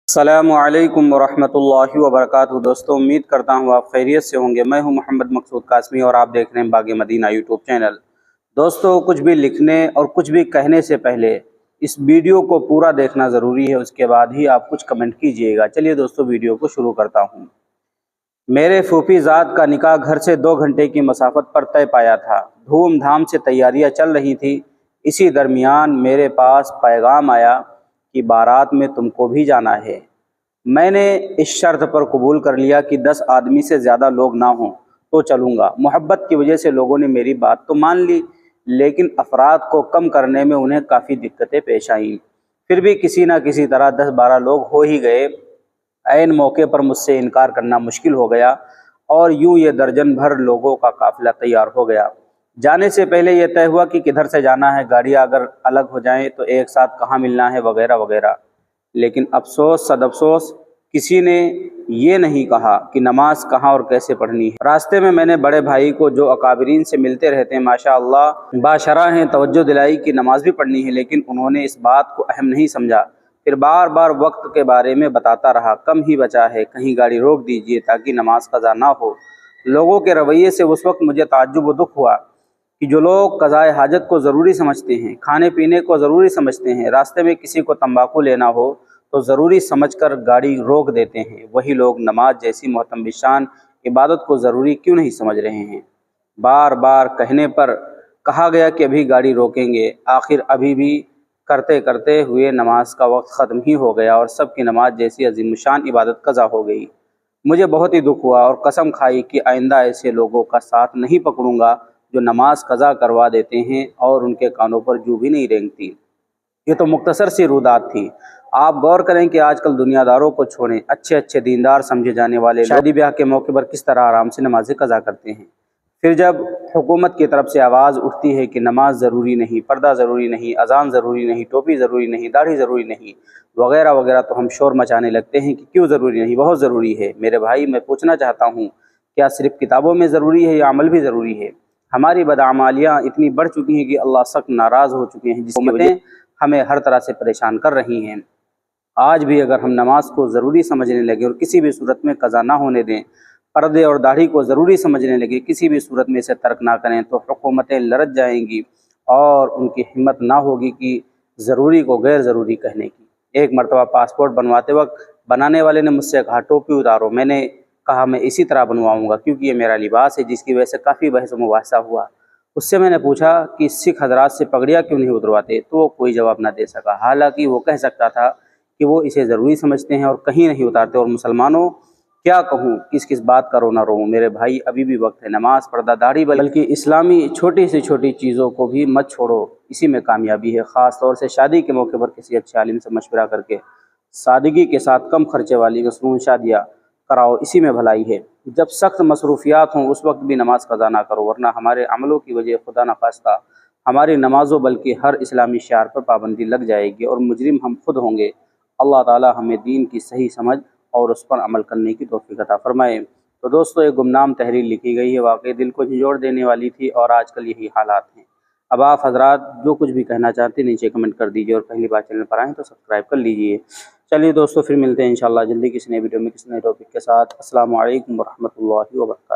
السلام علیکم ورحمۃ اللہ وبرکاتہ۔ دوستوں، امید کرتا ہوں آپ خیریت سے ہوں گے۔ میں ہوں محمد مقصود قاسمی اور آپ دیکھ رہے ہیں باغ مدینہ یوٹیوب چینل۔ دوستوں، کچھ بھی لکھنے اور کچھ بھی کہنے سے پہلے اس ویڈیو کو پورا دیکھنا ضروری ہے، اس کے بعد ہی آپ کچھ کمنٹ کیجئے گا۔ چلیے دوستوں، ویڈیو کو شروع کرتا ہوں۔ میرے پھوپھی زاد کا نکاح گھر سے 2 گھنٹے کی مسافت پر طے پایا تھا۔ دھوم دھام سے تیاریاں چل رہی تھی۔ اسی درمیان میرے پاس پیغام آیا کہ بارات میں تم کو بھی جانا ہے۔ میں نے اس شرط پر قبول کر لیا کہ 10 آدمی سے زیادہ لوگ نہ ہوں تو چلوں گا۔ محبت کی وجہ سے لوگوں نے میری بات تو مان لی، لیکن افراد کو کم کرنے میں انہیں کافی دقتیں پیش آئیں۔ پھر بھی کسی نہ کسی طرح 10-12 لوگ ہو ہی گئے۔ عین موقع پر مجھ سے انکار کرنا مشکل ہو گیا اور یوں یہ درجن بھر لوگوں کا قافلہ تیار ہو گیا۔ جانے سے پہلے یہ طے ہوا کہ کدھر سے جانا ہے، گاڑیاں اگر الگ ہو جائیں تو ایک ساتھ کہاں ملنا ہے، وغیرہ وغیرہ۔ لیکن افسوس صد افسوس، کسی نے یہ نہیں کہا کہ نماز کہاں اور کیسے پڑھنی ہے۔ راستے میں نے بڑے بھائی کو، جو اکابرین سے ملتے رہتے ہیں، ماشاءاللہ باشرح ہیں، توجہ دلائی کہ نماز بھی پڑھنی ہے، لیکن انہوں نے اس بات کو اہم نہیں سمجھا۔ پھر بار بار وقت کے بارے میں بتاتا رہا، کم ہی بچا ہے، کہیں گاڑی روک دیجئے تاکہ نماز قضا نہ ہو۔ لوگوں کے رویے سے اس وقت مجھے تعجب و دکھ ہوا کہ جو لوگ قضائے حاجت کو ضروری سمجھتے ہیں، کھانے پینے کو ضروری سمجھتے ہیں، راستے میں کسی کو تمباکو لینا ہو تو ضروری سمجھ کر گاڑی روک دیتے ہیں، وہی لوگ نماز جیسی محترم شان عبادت کو ضروری کیوں نہیں سمجھ رہے ہیں؟ بار بار کہنے پر کہا گیا کہ ابھی گاڑی روکیں گے، آخر ابھی بھی کرتے کرتے ہوئے نماز کا وقت ختم ہی ہو گیا اور سب کی نماز جیسی عظیم شان عبادت قضا ہو گئی۔ مجھے بہت ہی دکھ ہوا اور قسم کھائی کہ آئندہ ایسے لوگوں کا ساتھ نہیں پکڑوں گا جو نماز قضا کروا دیتے ہیں اور ان کے کانوں پر جو بھی نہیں رینگتی۔ یہ تو مختصر سی رودات تھی۔ آپ غور کریں کہ آج کل دنیا داروں کو چھوڑیں، اچھے اچھے دیندار سمجھے جانے والے شادی بیاہ کے موقع پر کس طرح آرام سے نمازیں قضا کرتے ہیں۔ پھر جب حکومت کی طرف سے آواز اٹھتی ہے کہ نماز ضروری نہیں، پردہ ضروری نہیں، اذان ضروری نہیں، ٹوپی ضروری نہیں، داڑھی ضروری نہیں، وغیرہ وغیرہ، تو ہم شور مچانے لگتے ہیں کہ کیوں ضروری نہیں، بہت ضروری ہے۔ میرے بھائی، میں پوچھنا چاہتا ہوں، کیا صرف کتابوں میں ضروری ہے یا عمل بھی ضروری ہے؟ ہماری بدعمالیاں اتنی بڑھ چکی ہیں کہ اللہ سخت ناراض ہو چکے ہیں، جس کی وجہ ہمیں ہر طرح سے پریشان کر رہی ہیں۔ آج بھی اگر ہم نماز کو ضروری سمجھنے لگے اور کسی بھی صورت میں قضا نہ ہونے دیں، پردے اور داڑھی کو ضروری سمجھنے لگے، کسی بھی صورت میں اسے ترک نہ کریں، تو حکومتیں لرز جائیں گی اور ان کی ہمت نہ ہوگی کہ ضروری کو غیر ضروری کہنے کی۔ ایک مرتبہ پاسپورٹ بنواتے وقت بنانے والے نے مجھ سے کہا، ٹوپی اتارو۔ میں نے کہا میں اسی طرح بنواؤں گا کیونکہ یہ میرا لباس ہے، جس کی وجہ سے کافی بحث و مباحثہ ہوا۔ اس سے میں نے پوچھا کہ سکھ حضرات سے پگڑیاں کیوں نہیں اترواتے، تو وہ کوئی جواب نہ دے سکا، حالانکہ وہ کہہ سکتا تھا کہ وہ اسے ضروری سمجھتے ہیں اور کہیں نہیں اتارتے۔ اور مسلمانوں، کیا کہوں، کس کس بات کا رونا روؤں؟ میرے بھائی، ابھی بھی وقت ہے، نماز، پردہ، داڑھی، بلکہ اسلامی چھوٹی سے چھوٹی چیزوں کو بھی مت چھوڑو، اسی میں کامیابی ہے۔ خاص طور سے شادی کے موقع پر کسی اچھے عالم سے مشورہ کر کے سادگی کے ساتھ کم خرچے والی مصنوعی شادیاں کراؤ، اسی میں بھلائی ہے۔ جب سخت مصروفیات ہوں اس وقت بھی نماز قضا نہ کرو، ورنہ ہمارے عملوں کی وجہ خدا نخواستہ ہماری نمازوں بلکہ ہر اسلامی شعار پر پابندی لگ جائے گی اور مجرم ہم خود ہوں گے۔ اللہ تعالی ہمیں دین کی صحیح سمجھ اور اس پر عمل کرنے کی توفیق عطا فرمائے۔ تو دوستو، ایک گمنام تحریر لکھی گئی ہے، واقعی دل کو جھنجھوڑ دینے والی تھی اور آج کل یہی حالات ہیں۔ اب آپ حضرات جو کچھ بھی کہنا چاہتے ہیں نیچے کمنٹ کر دیجیے اور پہلی بار چینل پر آئیں تو سبسکرائب کر لیجیے۔ چلیے دوستو، پھر ملتے ہیں انشاءاللہ جلدی کسی نئے ویڈیو میں کسی نئے ٹاپک کے ساتھ۔ السلام علیکم ورحمۃ اللہ وبرکاتہ۔